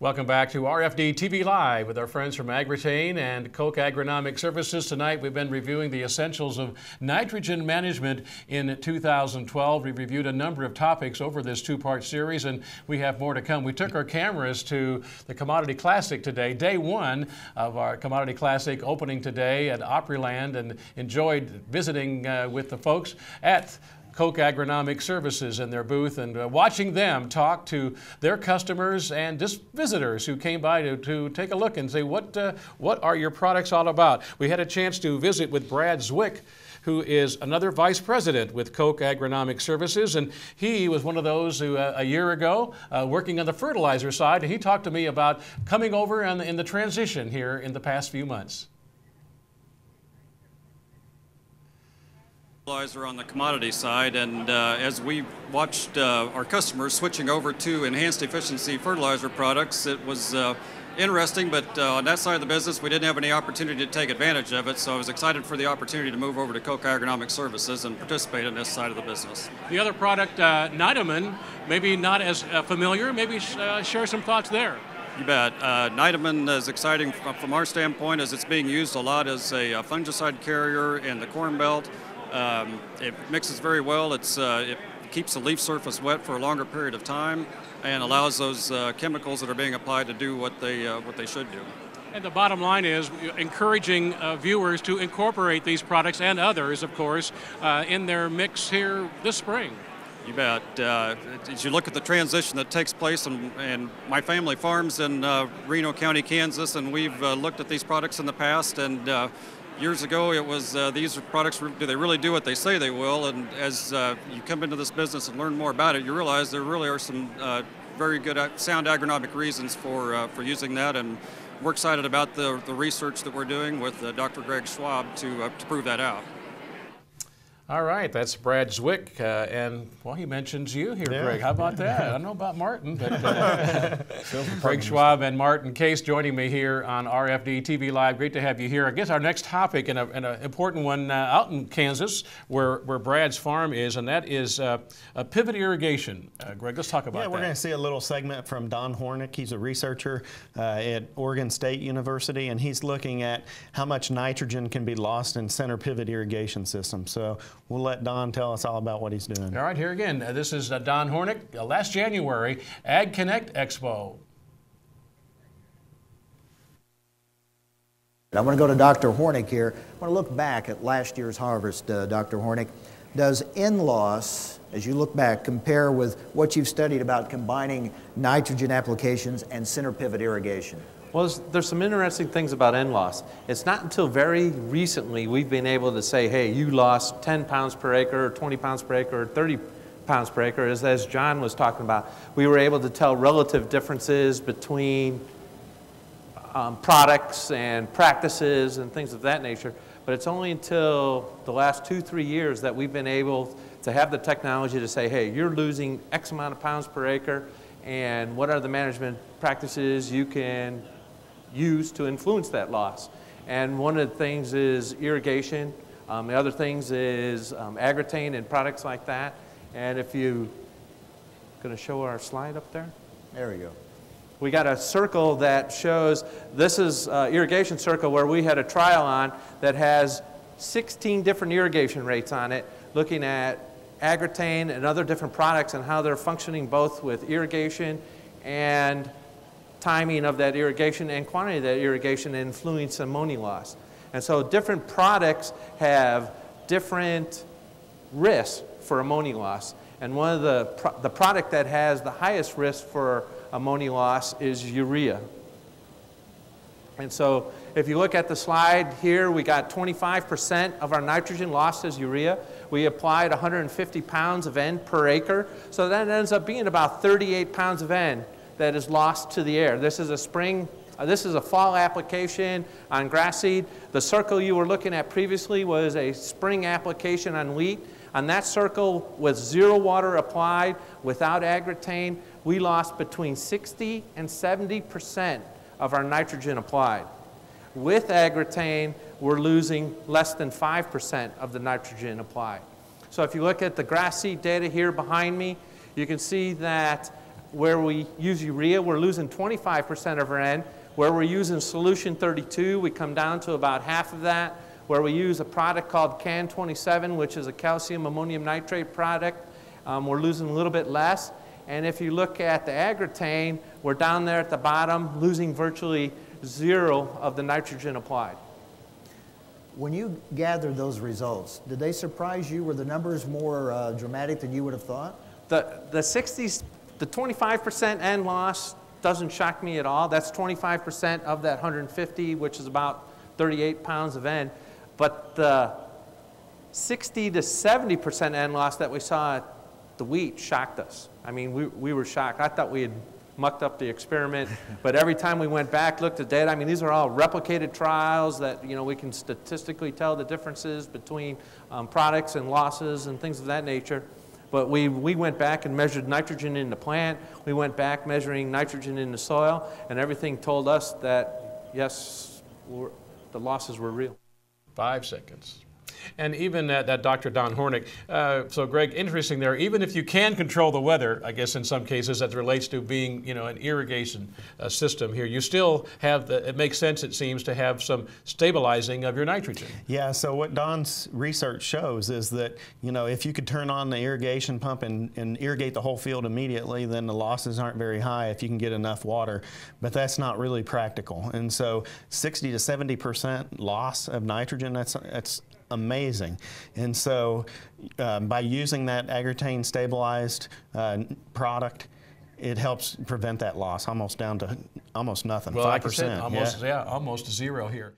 Welcome back to RFD-TV Live with our friends from AGROTAIN and Koch Agronomic Services. Tonight we've been reviewing the essentials of nitrogen management in 2012. We've reviewed a number of topics over this two-part series, and we have more to come. We took our cameras to the Commodity Classic today, day one of our Commodity Classic opening today at Opryland, and enjoyed visiting with the folks at Koch Agronomic Services in their booth and watching them talk to their customers and just visitors who came by to take a look and say, what are your products all about? We had a chance to visit with Brad Zwick, who is another vice president with Koch Agronomic Services, and he was one of those who a year ago working on the fertilizer side, and he talked to me about coming over in the transition here in the past few months. On the commodity side, and as we watched our customers switching over to enhanced efficiency fertilizer products, it was interesting, but on that side of the business we didn't have any opportunity to take advantage of it, so I was excited for the opportunity to move over to Koch Agronomic Services and participate in this side of the business. The other product, Nitamin, maybe not as familiar, maybe share some thoughts there. You bet. Nitamin is exciting from our standpoint as it's being used a lot as a fungicide carrier in the Corn Belt. It mixes very well. It keeps the leaf surface wet for a longer period of time and allows those chemicals that are being applied to do what they should do. And the bottom line is encouraging viewers to incorporate these products and others, of course, in their mix here this spring. You bet. As you look at the transition that takes place, and my family farms in Reno County, Kansas, and we've looked at these products in the past, and years ago, it was these products, do they really do what they say they will? And as you come into this business and learn more about it, you realize there really are some very good, sound agronomic reasons for using that. And we're excited about the research that we're doing with Dr. Greg Schwab to prove that out. All right, that's Brad Zwick, and well, he mentions you here, yeah. Greg. How about that? I don't know about Martin, but Greg Schwab and Martin Case joining me here on RFD-TV Live. Great to have you here. I guess our next topic, and an important one out in Kansas, where Brad's farm is, and that is a pivot irrigation. Greg, let's talk about that. Yeah, we're going to see a little segment from Don Hornick. He's a researcher at Oregon State University, and he's looking at how much nitrogen can be lost in center pivot irrigation systems. So we'll let Don tell us all about what he's doing. All right, here again. This is Don Hornick, last January, Ag Connect Expo. I want to go to Dr. Hornick here. I want to look back at last year's harvest, Dr. Hornick. Does N-loss, as you look back, compare with what you've studied about combining nitrogen applications and center pivot irrigation? Well, there's some interesting things about N-loss. It's not until very recently we've been able to say, hey, you lost 10 pounds per acre, or 20 pounds per acre, or 30 pounds per acre. As John was talking about, we were able to tell relative differences between products and practices and things of that nature. But it's only until the last 2-3 years that we've been able to have the technology to say, hey, you're losing X amount of pounds per acre, and what are the management practices you can use to influence that loss. And one of the things is irrigation. The other things is AGROTAIN and products like that. And if you going to show our slide up there? There we go. We got a circle that shows, this is irrigation circle where we had a trial on that has 16 different irrigation rates on it, looking at AGROTAIN and other different products and how they're functioning both with irrigation and timing of that irrigation and quantity of that irrigation and influence ammonia loss. And so different products have different risks for ammonia loss. And one of the product that has the highest risk for ammonia loss is urea. And so if you look at the slide here, we got 25% of our nitrogen lost as urea. We applied 150 pounds of N per acre. So that ends up being about 38 pounds of N that is lost to the air. This is a spring, this is a fall application on grass seed. The circle you were looking at previously was a spring application on wheat. On that circle with 0 water applied without AGROTAIN, we lost between 60 and 70% of our nitrogen applied. With AGROTAIN, we're losing less than 5% of the nitrogen applied. So if you look at the grass seed data here behind me, you can see that where we use urea, we're losing 25% of our N. Where we're using solution 32, we come down to about half of that. Where we use a product called CAN 27, which is a calcium ammonium nitrate product, we're losing a little bit less. And if you look at the AGROTAIN, we're down there at the bottom, losing virtually zero of the nitrogen applied. When you gathered those results, did they surprise you? Were the numbers more dramatic than you would have thought? The 25% N loss doesn't shock me at all. That's 25% of that 150, which is about 38 pounds of N. But the 60 to 70% N loss that we saw at the wheat shocked us. I mean, we were shocked. I thought we had mucked up the experiment, but every time we went back, looked at data, I mean, these are all replicated trials that, you know, we can statistically tell the differences between products and losses and things of that nature. But we went back and measured nitrogen in the plant. We went back measuring nitrogen in the soil, and everything told us that, yes, the losses were real. 5 seconds. And even that Dr. Don Hornick, so Greg, interesting there, even if you can control the weather, I guess in some cases as it relates to being, you know, an irrigation system here, you still have, it makes sense, it seems, to have some stabilizing of your nitrogen. Yeah, so what Don's research shows is that, you know, if you could turn on the irrigation pump and irrigate the whole field immediately, then the losses aren't very high if you can get enough water, but that's not really practical. And so 60 to 70% loss of nitrogen, that's amazing. And so by using that AGROTAIN stabilized product, it helps prevent that loss almost down to almost nothing, well, 5%. Like I said, almost, yeah, almost zero here.